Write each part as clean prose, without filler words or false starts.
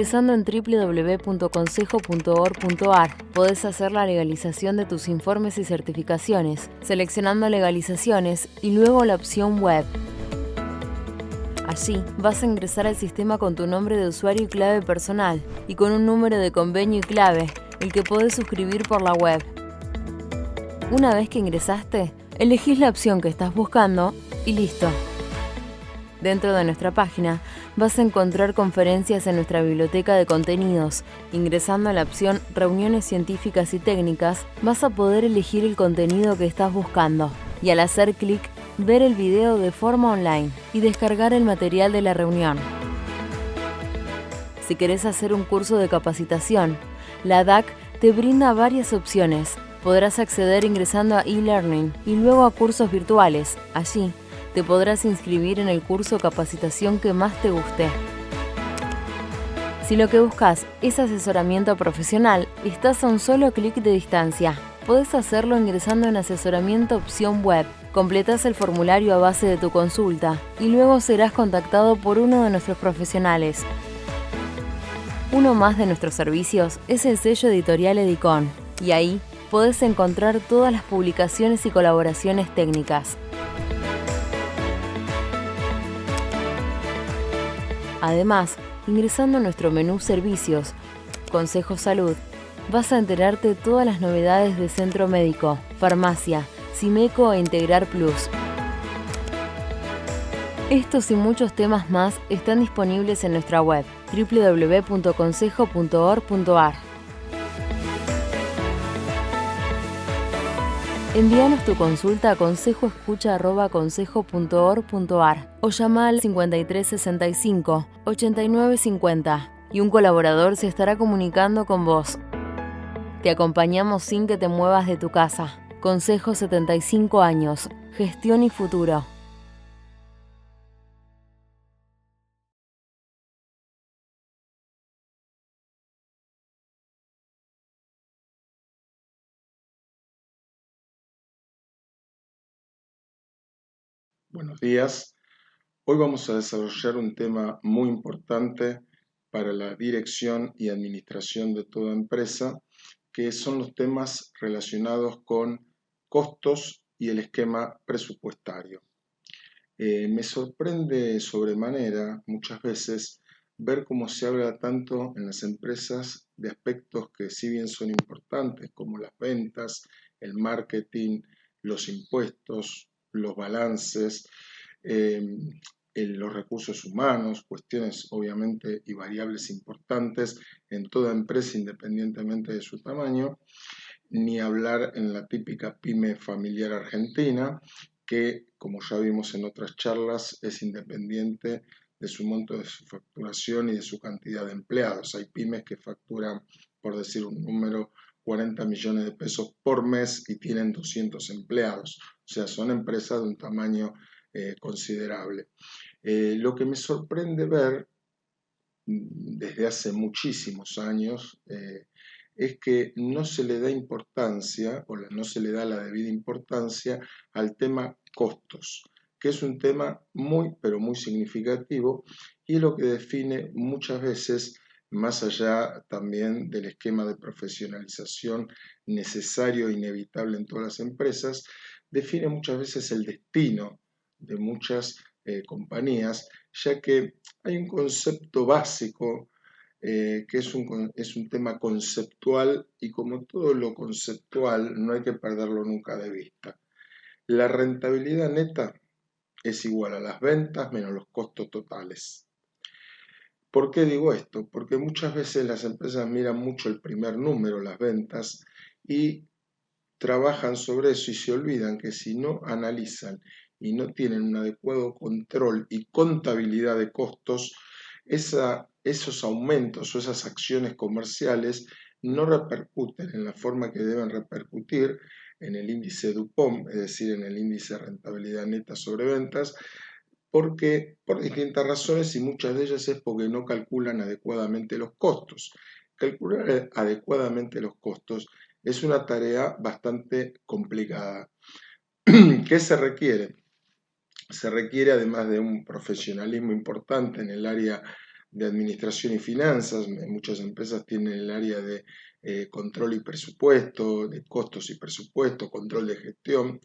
Ingresando en www.consejo.org.ar podés hacer la legalización de tus informes y certificaciones, seleccionando legalizaciones y luego la opción web. Allí vas a ingresar al sistema con tu nombre de usuario y clave personal y con un número de convenio y clave, el que podés suscribir por la web. Una vez que ingresaste, elegís la opción que estás buscando y listo. Dentro de nuestra página vas a encontrar conferencias en nuestra biblioteca de contenidos. Ingresando a la opción Reuniones científicas y técnicas, vas a poder elegir el contenido que estás buscando y al hacer clic, ver el video de forma online y descargar el material de la reunión. Si querés hacer un curso de capacitación, la DAC te brinda varias opciones. Podrás acceder ingresando a e-learning y luego a cursos virtuales. Allí te podrás inscribir en el curso o capacitación que más te guste. Si lo que buscas es asesoramiento profesional, estás a un solo clic de distancia. Podés hacerlo ingresando en Asesoramiento opción web. Completás el formulario a base de tu consulta y luego serás contactado por uno de nuestros profesionales. Uno más de nuestros servicios es el sello editorial Edicon, y ahí podés encontrar todas las publicaciones y colaboraciones técnicas. Además, ingresando a nuestro menú Servicios, Consejo Salud, vas a enterarte de todas las novedades de Centro Médico, Farmacia, Simeco e Integrar Plus. Estos y muchos temas más están disponibles en nuestra web www.consejo.org.ar. Envíanos tu consulta a consejoescucha@consejo.org.ar o llama al 5365 8950 y un colaborador se estará comunicando con vos. Te acompañamos sin que te muevas de tu casa. Consejo 75 años. Gestión y futuro. Buenos días. Hoy vamos a desarrollar un tema muy importante para la dirección y administración de toda empresa, que son los temas relacionados con costos y el esquema presupuestario. Me sorprende sobremanera muchas veces ver cómo se habla tanto en las empresas de aspectos que si bien son importantes, como las ventas, el marketing, los impuestos, los balances, los recursos humanos, cuestiones obviamente y variables importantes en toda empresa independientemente de su tamaño, ni hablar en la típica pyme familiar argentina, que como ya vimos en otras charlas es independiente de su monto de su facturación y de su cantidad de empleados. Hay pymes que facturan, por decir un número, 40 millones de pesos por mes y tienen 200 empleados. O sea, son empresas de un tamaño considerable. Lo que me sorprende ver desde hace muchísimos años es que no se le da importancia o no se le da la debida importancia al tema costos, que es un tema muy pero muy significativo y es lo que define muchas veces, más allá también del esquema de profesionalización necesario e inevitable en todas las empresas, define muchas veces el destino de muchas compañías, ya que hay un concepto básico que es un tema conceptual y como todo lo conceptual no hay que perderlo nunca de vista. La rentabilidad neta es igual a las ventas menos los costos totales. ¿Por qué digo esto? Porque muchas veces las empresas miran mucho el primer número, las ventas, y trabajan sobre eso y se olvidan que si no analizan y no tienen un adecuado control y contabilidad de costos, esos aumentos o esas acciones comerciales no repercuten en la forma que deben repercutir en el índice DuPont, es decir, en el índice de rentabilidad neta sobre ventas, porque por distintas razones y muchas de ellas es porque no calculan adecuadamente los costos. Calcular adecuadamente los costos es una tarea bastante complicada. ¿Qué se requiere? Se requiere, además de un profesionalismo importante en el área de administración y finanzas. Muchas empresas tienen el área de control y presupuesto, de costos y presupuesto, control de gestión.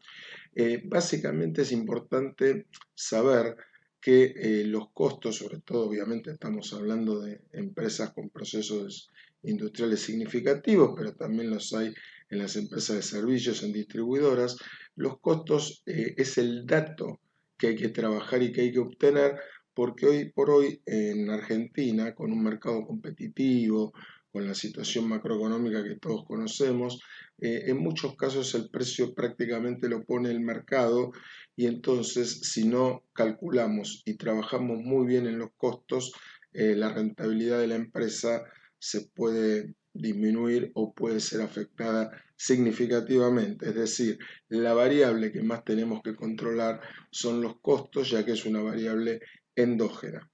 Básicamente es importante saber que los costos, sobre todo obviamente estamos hablando de empresas con procesos industriales significativos, pero también los hay en las empresas de servicios, en distribuidoras, los costos es el dato que hay que trabajar y que hay que obtener, porque hoy por hoy en Argentina, con un mercado competitivo, con la situación macroeconómica que todos conocemos, en muchos casos el precio prácticamente lo pone el mercado y entonces si no calculamos y trabajamos muy bien en los costos, la rentabilidad de la empresa se puede disminuir o puede ser afectada significativamente. Es decir, la variable que más tenemos que controlar son los costos, ya que es una variable endógena.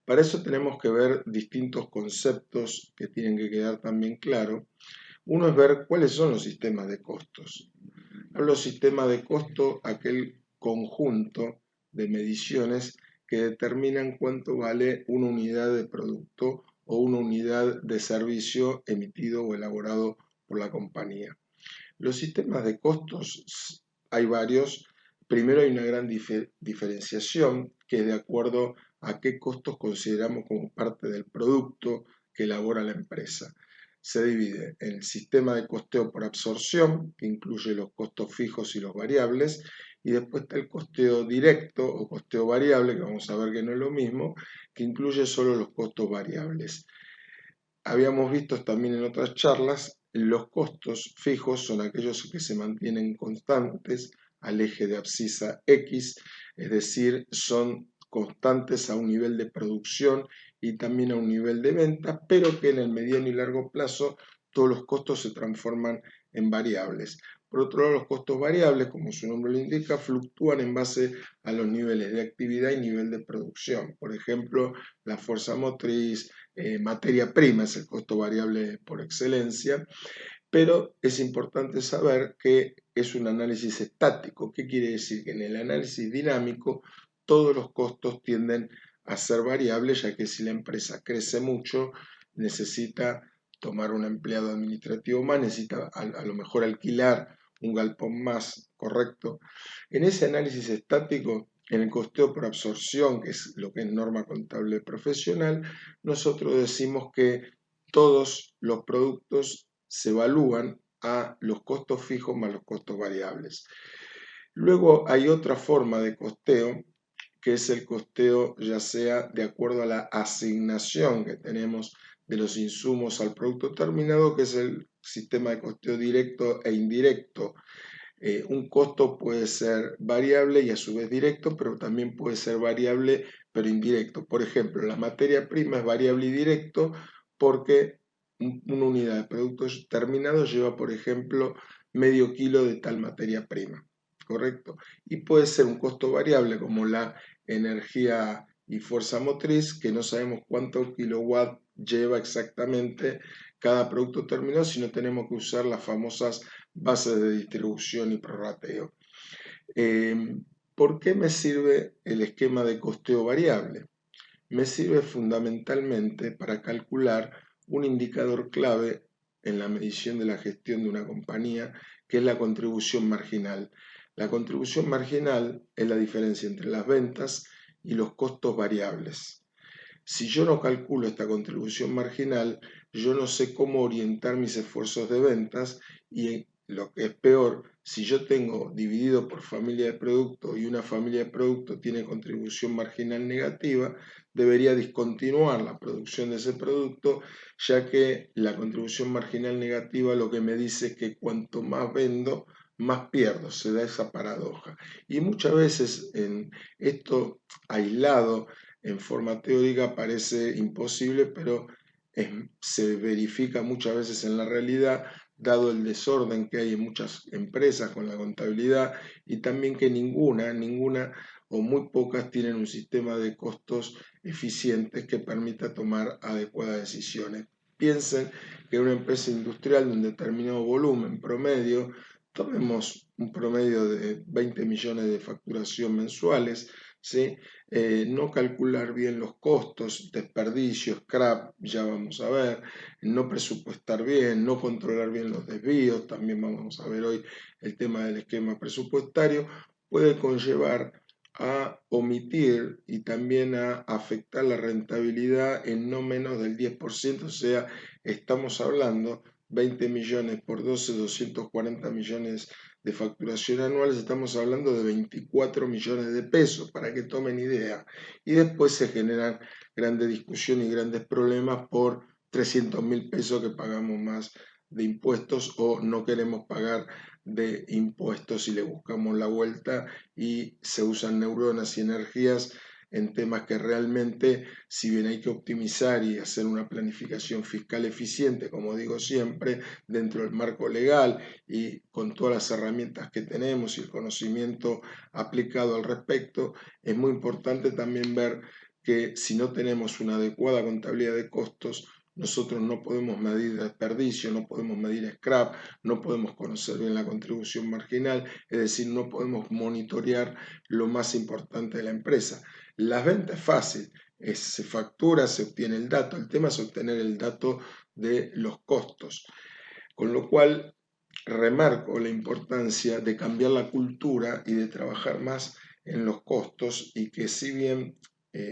Para eso tenemos que ver distintos conceptos que tienen que quedar también claros. Uno es ver cuáles son los sistemas de costos. Hablo sistema de costo, aquel conjunto de mediciones que determinan cuánto vale una unidad de producto o una unidad de servicio emitido o elaborado por la compañía. Los sistemas de costos hay varios. Primero hay una gran diferenciación que es de acuerdo a qué costos consideramos como parte del producto que elabora la empresa. Se divide en el sistema de costeo por absorción, que incluye los costos fijos y los variables, y después está el costeo directo o costeo variable, que vamos a ver que no es lo mismo, que incluye solo los costos variables. Habíamos visto también en otras charlas, los costos fijos son aquellos que se mantienen constantes al eje de abscisa X, es decir, son constantes a un nivel de producción y también a un nivel de venta, pero que en el mediano y largo plazo todos los costos se transforman en variables. Por otro lado, los costos variables, como su nombre lo indica, fluctúan en base a los niveles de actividad y nivel de producción. Por ejemplo, la fuerza motriz, materia prima es el costo variable por excelencia, pero es importante saber que es un análisis estático. ¿Qué quiere decir? Que en el análisis dinámico todos los costos tienden a ser variables, ya que si la empresa crece mucho, necesita tomar un empleado administrativo más, necesita a lo mejor alquilar un galpón más, ¿correcto? En ese análisis estático, en el costeo por absorción, que es lo que es norma contable profesional, nosotros decimos que todos los productos se evalúan a los costos fijos más los costos variables. Luego hay otra forma de costeo, que es el costeo ya sea de acuerdo a la asignación que tenemos de los insumos al producto terminado, que es el sistema de costeo directo e indirecto. Un costo puede ser variable y a su vez directo, pero también puede ser variable pero indirecto. Por ejemplo, la materia prima es variable y directo porque una unidad de productos terminados lleva, por ejemplo, medio kilo de tal materia prima, ¿correcto? Y puede ser un costo variable como la energía y fuerza motriz, que no sabemos cuánto kilowatt lleva exactamente cada producto terminado, sino tenemos que usar las famosas bases de distribución y prorrateo. ¿Por qué me sirve el esquema de costeo variable? Me sirve fundamentalmente para calcular un indicador clave en la medición de la gestión de una compañía, que es la contribución marginal. La contribución marginal es la diferencia entre las ventas y los costos variables. Si yo no calculo esta contribución marginal, yo no sé cómo orientar mis esfuerzos de ventas y lo que es peor, si yo tengo dividido por familia de producto y una familia de producto tiene contribución marginal negativa, debería discontinuar la producción de ese producto, ya que la contribución marginal negativa lo que me dice es que cuanto más vendo, más pierdo, se da esa paradoja. Y muchas veces en esto aislado, en forma teórica parece imposible, pero se verifica muchas veces en la realidad, dado el desorden que hay en muchas empresas con la contabilidad y también que ninguna o muy pocas tienen un sistema de costos eficientes que permita tomar adecuadas decisiones. Piensen que en una empresa industrial de un determinado volumen promedio, tomemos un promedio de 20 millones de facturación mensuales, ¿sí? No calcular bien los costos, desperdicio, scrap, ya vamos a ver, no presupuestar bien, no controlar bien los desvíos, también vamos a ver hoy el tema del esquema presupuestario, puede conllevar a omitir y también a afectar la rentabilidad en no menos del 10%, o sea, estamos hablando 20 millones por 12, 240 millones de facturación anual, estamos hablando de 24 millones de pesos, para que tomen idea. Y después se generan grandes discusiones y grandes problemas por 300.000 pesos que pagamos más de impuestos o no queremos pagar de impuestos y le buscamos la vuelta y se usan neuronas y energías en temas que realmente, si bien hay que optimizar y hacer una planificación fiscal eficiente, como digo siempre, dentro del marco legal y con todas las herramientas que tenemos y el conocimiento aplicado al respecto, es muy importante también ver que si no tenemos una adecuada contabilidad de costos, nosotros no podemos medir desperdicio, no podemos medir scrap, no podemos conocer bien la contribución marginal, es decir, no podemos monitorear lo más importante de la empresa. Las ventas es fácil, se factura, se obtiene el dato, el tema es obtener el dato de los costos. Con lo cual, remarco la importancia de cambiar la cultura y de trabajar más en los costos y que si bien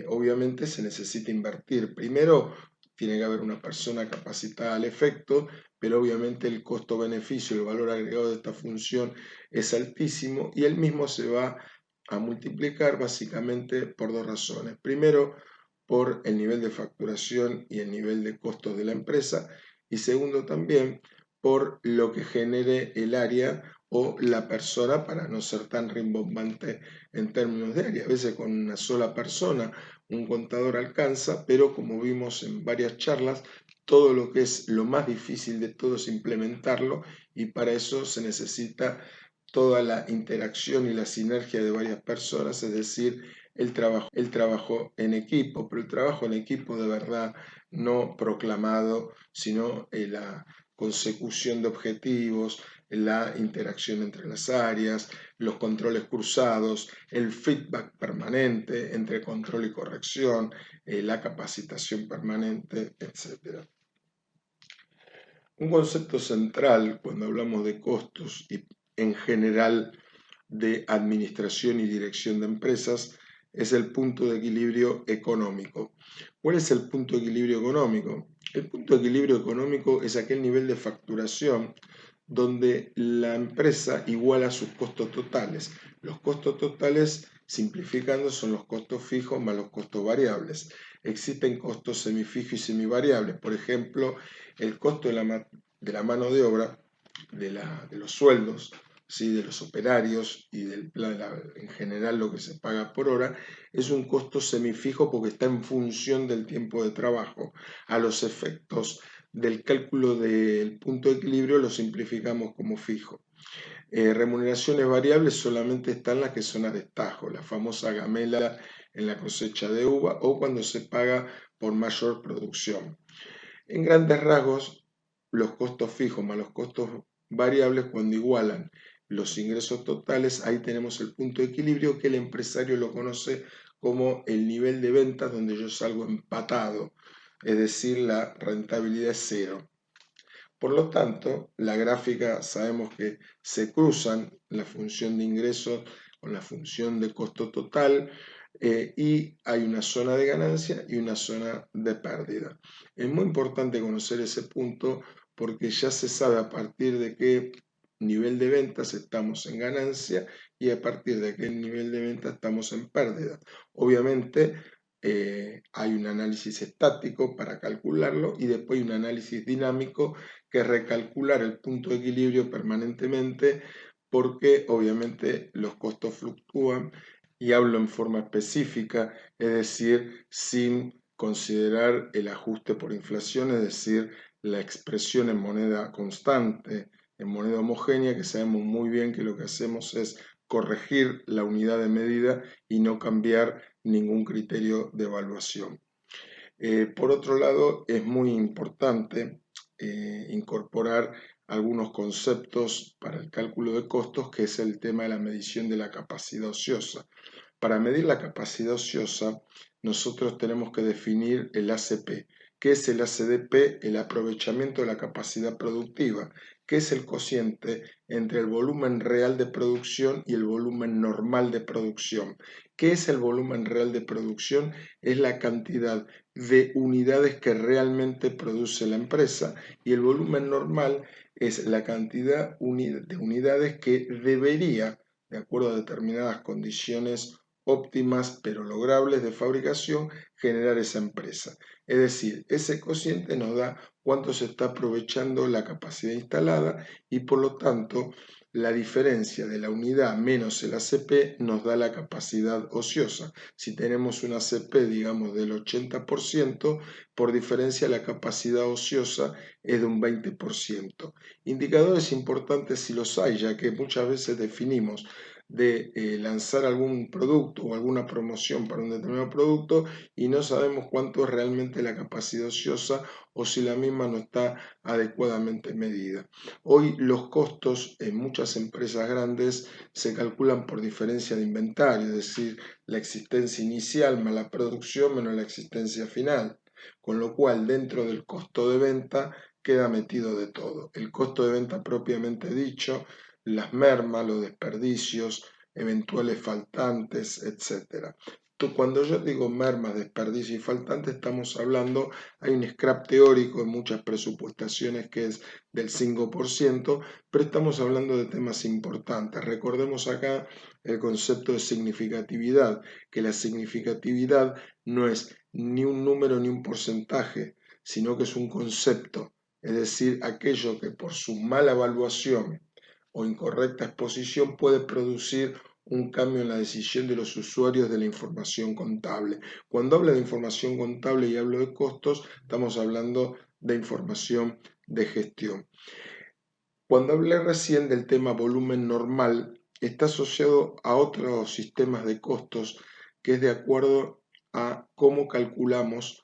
obviamente se necesita invertir, primero tiene que haber una persona capacitada al efecto, pero obviamente el costo-beneficio, el valor agregado de esta función es altísimo y el mismo se va a multiplicar básicamente por dos razones. Primero, por el nivel de facturación y el nivel de costos de la empresa y segundo también por lo que genere el área o la persona para no ser tan rimbombante en términos de área. A veces con una sola persona un contador alcanza, pero como vimos en varias charlas, todo lo que es lo más difícil de todo es implementarlo y para eso se necesita toda la interacción y la sinergia de varias personas, es decir, el trabajo en equipo, pero el trabajo en equipo de verdad no proclamado, sino la consecución de objetivos, la interacción entre las áreas, los controles cruzados, el feedback permanente entre control y corrección, la capacitación permanente, etc. Un concepto central cuando hablamos de costos y en general de administración y dirección de empresas es el punto de equilibrio económico. ¿Cuál es el punto de equilibrio económico? El punto de equilibrio económico es aquel nivel de facturación donde la empresa iguala sus costos totales. Los costos totales, simplificando, son los costos fijos más los costos variables. Existen costos semifijos y semivariables. Por ejemplo, el costo de la mano de obra, de los sueldos, ¿sí? De los operarios y en general lo que se paga por hora, es un costo semifijo porque está en función del tiempo de trabajo. A los efectos del cálculo del punto de equilibrio lo simplificamos como fijo. Remuneraciones variables solamente están las que son a destajo, la famosa gamela en la cosecha de uva o cuando se paga por mayor producción. En grandes rasgos, los costos fijos más los costos variables, cuando igualan los ingresos totales, ahí tenemos el punto de equilibrio que el empresario lo conoce como el nivel de ventas donde yo salgo empatado, es decir, la rentabilidad es cero. Por lo tanto, la gráfica sabemos que se cruzan la función de ingresos con la función de costo total y hay una zona de ganancia y una zona de pérdida. Es muy importante conocer ese punto porque ya se sabe a partir de qué nivel de ventas estamos en ganancia y a partir de qué nivel de ventas estamos en pérdida. Obviamente, hay un análisis estático para calcularlo y después hay un análisis dinámico que recalcular el punto de equilibrio permanentemente porque obviamente los costos fluctúan y hablo en forma específica, es decir, sin considerar el ajuste por inflación, es decir, la expresión en moneda constante, en moneda homogénea, que sabemos muy bien que lo que hacemos es corregir la unidad de medida y no cambiar ningún criterio de evaluación. Por otro lado, es muy importante incorporar algunos conceptos para el cálculo de costos, que es el tema de la medición de la capacidad ociosa. Para medir la capacidad ociosa, nosotros tenemos que definir el ACP. ¿Qué es el ACDP? El aprovechamiento de la capacidad productiva, que es el cociente entre el volumen real de producción y el volumen normal de producción. ¿Qué es el volumen real de producción? Es la cantidad de unidades que realmente produce la empresa, y el volumen normal es la cantidad de unidades que debería, de acuerdo a determinadas condiciones óptimas pero logrables de fabricación, generar esa empresa. Es decir, ese cociente nos da cuánto se está aprovechando la capacidad instalada, y por lo tanto la diferencia de la unidad menos el ACP nos da la capacidad ociosa. Si tenemos un ACP, digamos, del 80%, por diferencia la capacidad ociosa es de un 20%. Indicadores importantes si los hay, ya que muchas veces definimos de lanzar algún producto o alguna promoción para un determinado producto y no sabemos cuánto es realmente la capacidad ociosa o si la misma no está adecuadamente medida. Hoy los costos en muchas empresas grandes se calculan por diferencia de inventario, es decir, la existencia inicial más la producción menos la existencia final, con lo cual dentro del costo de venta queda metido de todo. El costo de venta propiamente dicho, las mermas, los desperdicios, eventuales faltantes, etc. Cuando yo digo mermas, desperdicios y faltantes, estamos hablando, hay un scrap teórico en muchas presupuestaciones que es del 5%, pero estamos hablando de temas importantes. Recordemos acá el concepto de significatividad, que la significatividad no es ni un número ni un porcentaje, sino que es un concepto, es decir, aquello que por su mala evaluación o incorrecta exposición puede producir un cambio en la decisión de los usuarios de la información contable. Cuando hablo de información contable y hablo de costos, estamos hablando de información de gestión. Cuando hablé recién del tema volumen normal, está asociado a otros sistemas de costos que es de acuerdo a cómo calculamos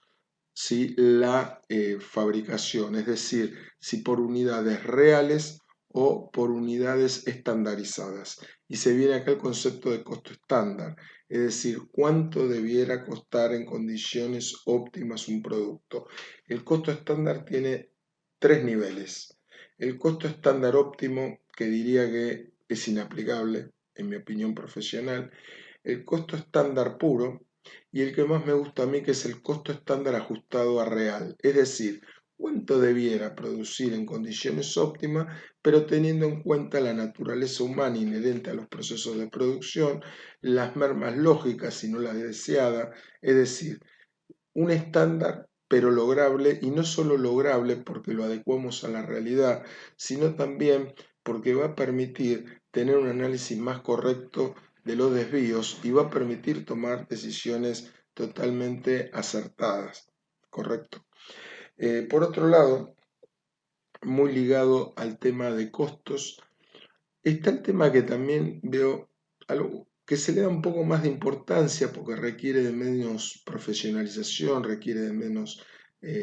si la fabricación, es decir, si por unidades reales o por unidades estandarizadas. Y se viene acá el concepto de costo estándar, es decir, cuánto debiera costar en condiciones óptimas un producto. El costo estándar tiene tres niveles. El costo estándar óptimo, que diría que es inaplicable, en mi opinión profesional. El costo estándar puro, y el que más me gusta a mí, que es el costo estándar ajustado a real, es decir, cuánto debiera producir en condiciones óptimas, pero teniendo en cuenta la naturaleza humana inherente a los procesos de producción, las mermas lógicas y no las deseadas, es decir, un estándar pero lograble, y no solo lograble porque lo adecuamos a la realidad, sino también porque va a permitir tener un análisis más correcto de los desvíos y va a permitir tomar decisiones totalmente acertadas, ¿correcto? Por otro lado, muy ligado al tema de costos, está el tema que también veo algo que se le da un poco más de importancia porque requiere de menos profesionalización, requiere de menos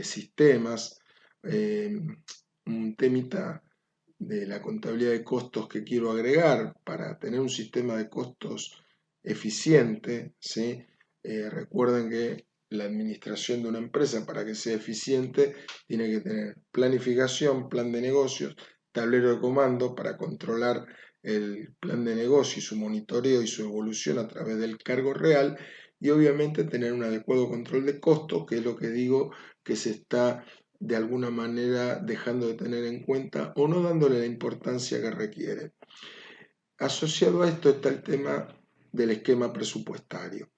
sistemas. Un temita de la contabilidad de costos que quiero agregar para tener un sistema de costos eficiente, ¿sí? Recuerden que la administración de una empresa, para que sea eficiente, tiene que tener planificación, plan de negocios, tablero de comando para controlar el plan de negocio y su monitoreo y su evolución a través del cargo real, y obviamente tener un adecuado control de costos, que es lo que digo que se está de alguna manera dejando de tener en cuenta o no dándole la importancia que requiere. Asociado a esto está el tema del esquema presupuestario.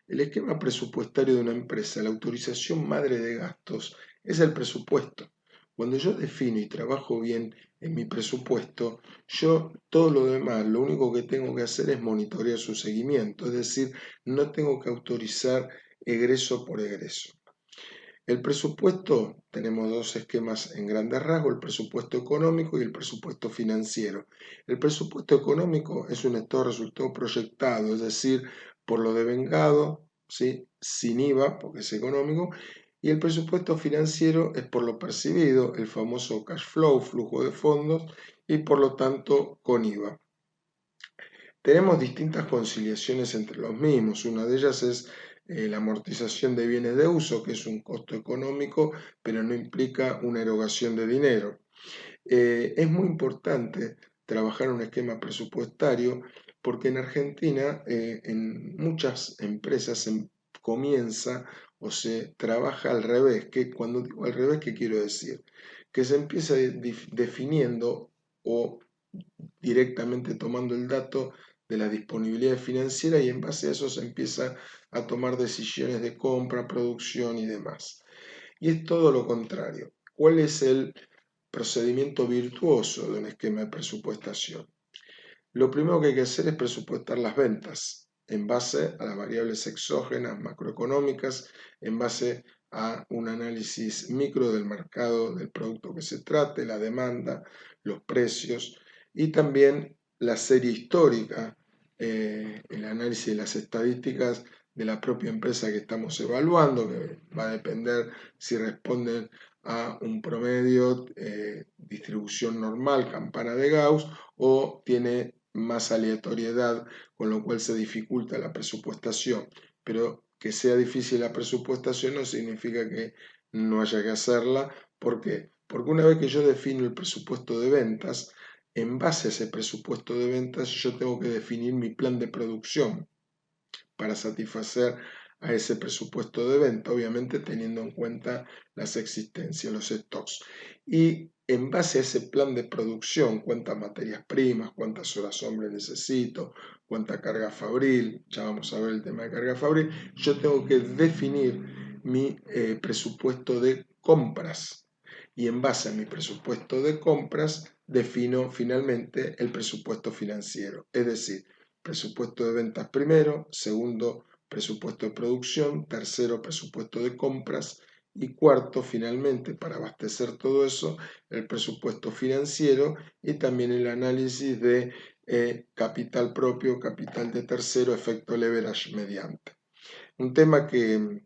El esquema presupuestario de una empresa, la autorización madre de gastos, es el presupuesto. Cuando yo defino y trabajo bien en mi presupuesto, yo todo lo demás, lo único que tengo que hacer es monitorear su seguimiento, es decir, no tengo que autorizar egreso por egreso. El presupuesto, tenemos dos esquemas en grandes rasgos, el presupuesto económico y el presupuesto financiero. El presupuesto económico es un estado de resultado proyectado, es decir, por lo devengado, ¿sí? Sin IVA, porque es económico, y el presupuesto financiero es por lo percibido, el famoso cash flow, flujo de fondos, y por lo tanto con IVA. Tenemos distintas conciliaciones entre los mismos. Una de ellas es la amortización de bienes de uso, que es un costo económico, pero no implica una erogación de dinero. Es muy importante trabajar un esquema presupuestario porque en Argentina, en muchas empresas se comienza o se trabaja al revés. Cuando digo al revés, ¿qué quiero decir? Que se empieza definiendo o directamente tomando el dato de la disponibilidad financiera y en base a eso se empieza a tomar decisiones de compra, producción y demás. Y es todo lo contrario. ¿Cuál es el procedimiento virtuoso de un esquema de presupuestación? Lo primero que hay que hacer es presupuestar las ventas en base a las variables exógenas macroeconómicas, en base a un análisis micro del mercado del producto que se trate, la demanda, los precios y también la serie histórica, el análisis de las estadísticas de la propia empresa que estamos evaluando, que va a depender si responden a un promedio, distribución normal, campana de Gauss, o tiene más aleatoriedad, con lo cual se dificulta la presupuestación. Pero que sea difícil la presupuestación no significa que no haya que hacerla. ¿Por qué? Porque una vez que yo defino el presupuesto de ventas, en base a ese presupuesto de ventas yo tengo que definir mi plan de producción para satisfacer a ese presupuesto de venta, obviamente teniendo en cuenta las existencias, los stocks. Y en base a ese plan de producción, cuántas materias primas, cuántas horas hombre necesito, cuánta carga fabril, ya vamos a ver el tema de carga fabril, yo tengo que definir mi presupuesto de compras. Y en base a mi presupuesto de compras, defino finalmente el presupuesto financiero. Es decir, presupuesto de ventas primero, segundo presupuesto de producción, tercero presupuesto de compras y cuarto finalmente para abastecer todo eso el presupuesto financiero y también el análisis de capital propio, capital de tercero, efecto leverage mediante. Un tema que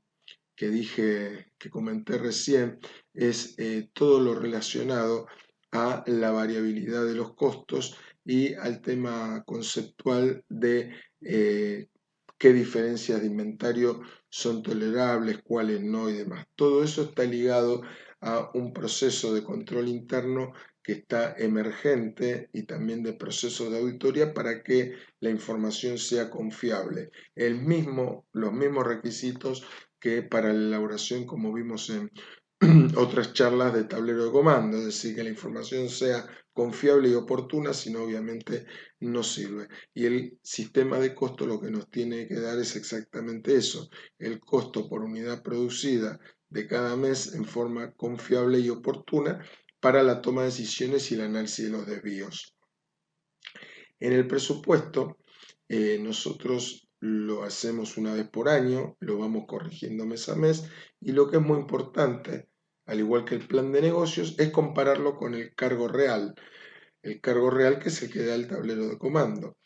dije, que comenté recién, es todo lo relacionado a la variabilidad de los costos y al tema conceptual de qué diferencias de inventario son tolerables, cuáles no y demás. Todo eso está ligado a un proceso de control interno que está emergente y también de proceso de auditoría para que la información sea confiable. Los mismos requisitos que para la elaboración, como vimos en otras charlas de tablero de comando, es decir, que la información sea confiable y oportuna, sino obviamente no sirve. Y el sistema de costo lo que nos tiene que dar es exactamente eso, el costo por unidad producida de cada mes en forma confiable y oportuna para la toma de decisiones y el análisis de los desvíos. En el presupuesto, nosotros lo hacemos una vez por año, lo vamos corrigiendo mes a mes y lo que es muy importante, al igual que el plan de negocios, es compararlo con el cargo real. El cargo real que es el que da el tablero de comando.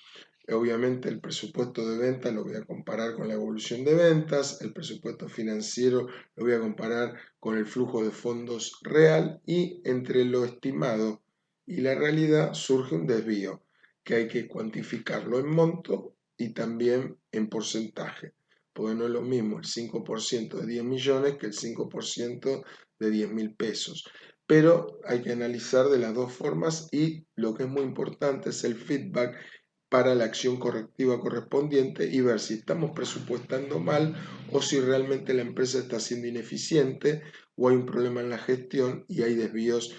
Obviamente el presupuesto de venta lo voy a comparar con la evolución de ventas, el presupuesto financiero lo voy a comparar con el flujo de fondos real y entre lo estimado y la realidad surge un desvío que hay que cuantificarlo en monto y también en porcentaje, porque no es lo mismo el 5% de 10 millones que el 5% de 10.000 pesos. Pero hay que analizar de las dos formas y lo que es muy importante es el feedback para la acción correctiva correspondiente y ver si estamos presupuestando mal o si realmente la empresa está siendo ineficiente o hay un problema en la gestión y hay desvíos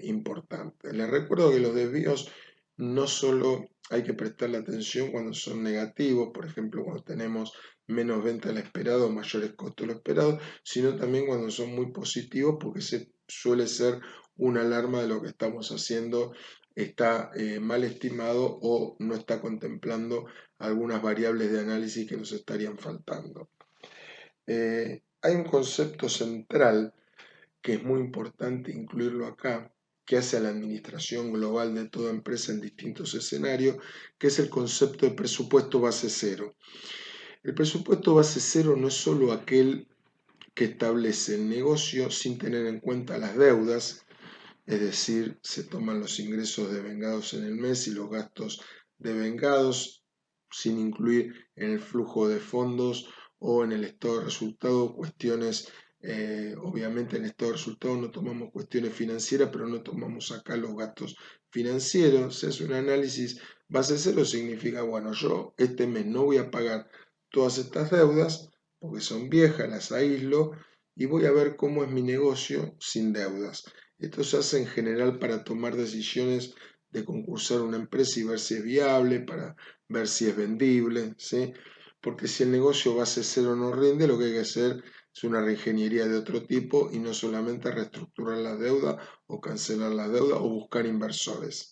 importantes. Les recuerdo que los desvíos no solo hay que prestarle atención cuando son negativos, por ejemplo, cuando tenemos menos venta de lo esperado o mayores costos de lo esperado, sino también cuando son muy positivos porque se suele ser una alarma de lo que estamos haciendo está mal estimado o no está contemplando algunas variables de análisis que nos estarían faltando. Hay un concepto central que es muy importante incluirlo acá, que hace a la administración global de toda empresa en distintos escenarios, que es el concepto de presupuesto base cero. El presupuesto base cero no es solo aquel que establece el negocio sin tener en cuenta las deudas, es decir, se toman los ingresos devengados en el mes y los gastos devengados sin incluir en el flujo de fondos o en el estado de resultado cuestiones, obviamente en el estado de resultado no tomamos cuestiones financieras, pero no tomamos acá los gastos financieros. Se hace un análisis base cero, significa, bueno, yo este mes no voy a pagar todas estas deudas porque son viejas, las aíslo y voy a ver cómo es mi negocio sin deudas. Esto se hace en general para tomar decisiones de concursar una empresa y ver si es viable, para ver si es vendible, ¿sí? Porque si el negocio base cero no rinde, lo que hay que hacer es una reingeniería de otro tipo y no solamente reestructurar la deuda o cancelar la deuda o buscar inversores.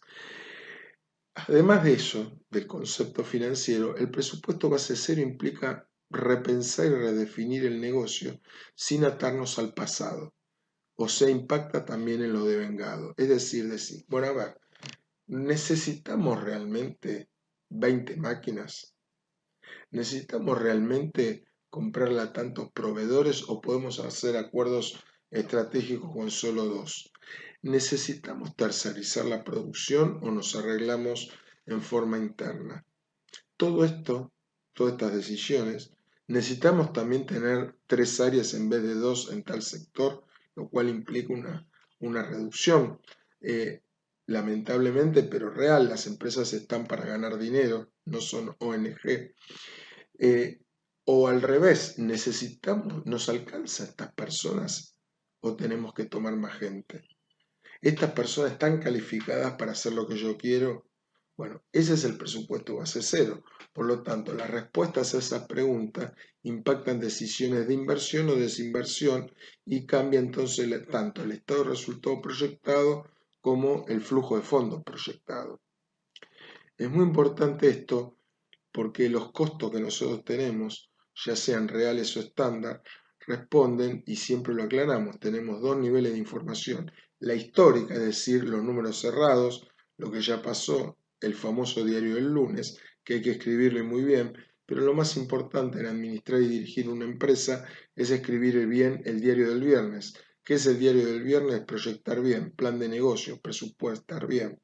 Además de eso, del concepto financiero, el presupuesto base cero implica repensar y redefinir el negocio sin atarnos al pasado. O sea, impacta también en lo devengado. Es decir, bueno, a ver, ¿necesitamos realmente 20 máquinas? ¿Necesitamos realmente comprarla a tantos proveedores o podemos hacer acuerdos estratégicos con solo dos? ¿Necesitamos tercerizar la producción o nos arreglamos en forma interna? Todo esto, todas estas decisiones, necesitamos también tener 3 áreas en vez de 2 en tal sector, lo cual implica una reducción. Lamentablemente, pero real, las empresas están para ganar dinero, no son ONG. Eh, o al revés, necesitamos, ¿nos alcanza estas personas o tenemos que tomar más gente? ¿Estas personas están calificadas para hacer lo que yo quiero? Bueno, ese es el presupuesto base cero. Por lo tanto, las respuestas a esa pregunta impactan decisiones de inversión o desinversión y cambia entonces tanto el estado de resultado proyectado como el flujo de fondos proyectado. Es muy importante esto porque los costos que nosotros tenemos, ya sean reales o estándar, responden, y siempre lo aclaramos, tenemos dos niveles de información. La histórica, es decir, los números cerrados, lo que ya pasó, el famoso diario del lunes, que hay que escribirlo muy bien, pero lo más importante en administrar y dirigir una empresa es escribir bien el diario del viernes. ¿Qué es el diario del viernes? Proyectar bien, plan de negocio, presupuestar bien.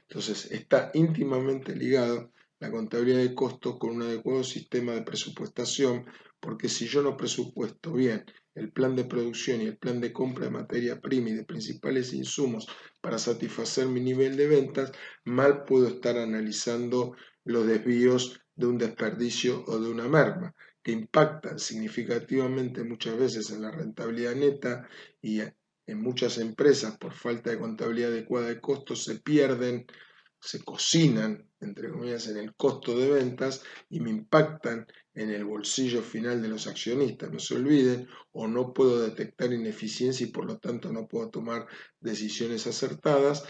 Entonces, está íntimamente ligado la contabilidad de costos con un adecuado sistema de presupuestación, porque si yo no presupuesto bien el plan de producción y el plan de compra de materia prima y de principales insumos para satisfacer mi nivel de ventas, mal puedo estar analizando los desvíos de un desperdicio o de una merma, que impactan significativamente muchas veces en la rentabilidad neta y en muchas empresas por falta de contabilidad adecuada de costos se pierden, se cocinan, entre comillas, en el costo de ventas y me impactan en el bolsillo final de los accionistas. No se olviden, o no puedo detectar ineficiencia y por lo tanto no puedo tomar decisiones acertadas.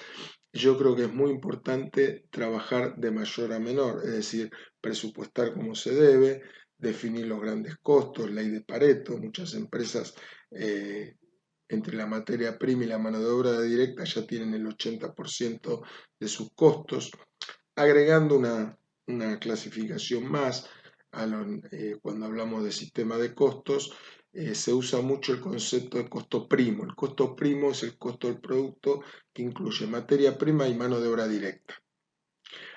Yo creo que es muy importante trabajar de mayor a menor, es decir, presupuestar como se debe, definir los grandes costos, ley de Pareto. Muchas empresas entre la materia prima y la mano de obra directa ya tienen el 80% de sus costos, agregando una clasificación más. Cuando hablamos de sistema de costos, se usa mucho el concepto de costo primo. El costo primo es el costo del producto que incluye materia prima y mano de obra directa.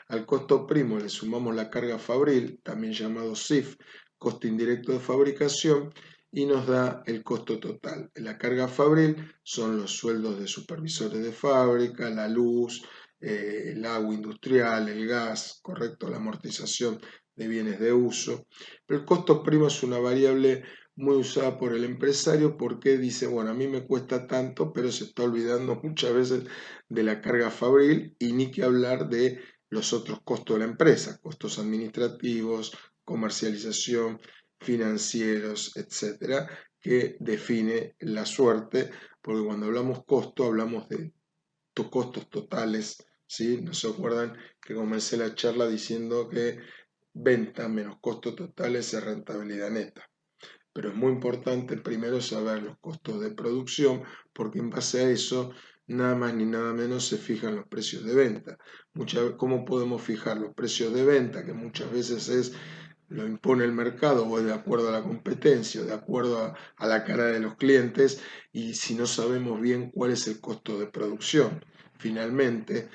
Al costo primo le sumamos la carga fabril, también llamado CIF, costo indirecto de fabricación, y nos da el costo total. La carga fabril son los sueldos de supervisores de fábrica, la luz, el agua industrial, el gas, correcto, la amortización de bienes de uso. Pero el costo primo es una variable muy usada por el empresario porque dice, bueno, a mí me cuesta tanto, pero se está olvidando muchas veces de la carga fabril y ni que hablar de los otros costos de la empresa, costos administrativos, comercialización, financieros, etcétera, que define la suerte, porque cuando hablamos costo hablamos de costos totales, ¿sí? ¿No se acuerdan que comencé la charla diciendo que venta menos costos totales es rentabilidad neta? Pero es muy importante primero saber los costos de producción, porque en base a eso nada más ni nada menos se fijan los precios de venta. ¿Cómo podemos fijar los precios de venta? Que muchas veces lo impone el mercado o de acuerdo a la competencia o de acuerdo a la cara de los clientes, y si no sabemos bien cuál es el costo de producción. Finalmente,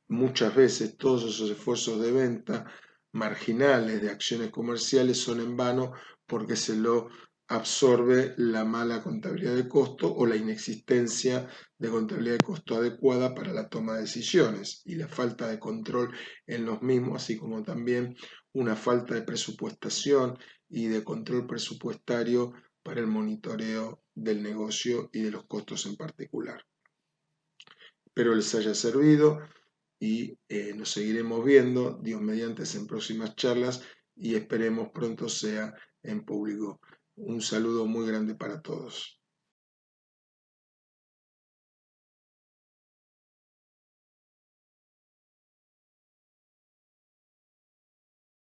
muchas veces todos esos esfuerzos de venta marginales de acciones comerciales son en vano porque se lo absorbe la mala contabilidad de costo o la inexistencia de contabilidad de costo adecuada para la toma de decisiones y la falta de control en los mismos, así como también una falta de presupuestación y de control presupuestario para el monitoreo del negocio y de los costos en particular. Espero les haya servido y nos seguiremos viendo, Dios mediante, en próximas charlas y esperemos pronto sea en público. Un saludo muy grande para todos.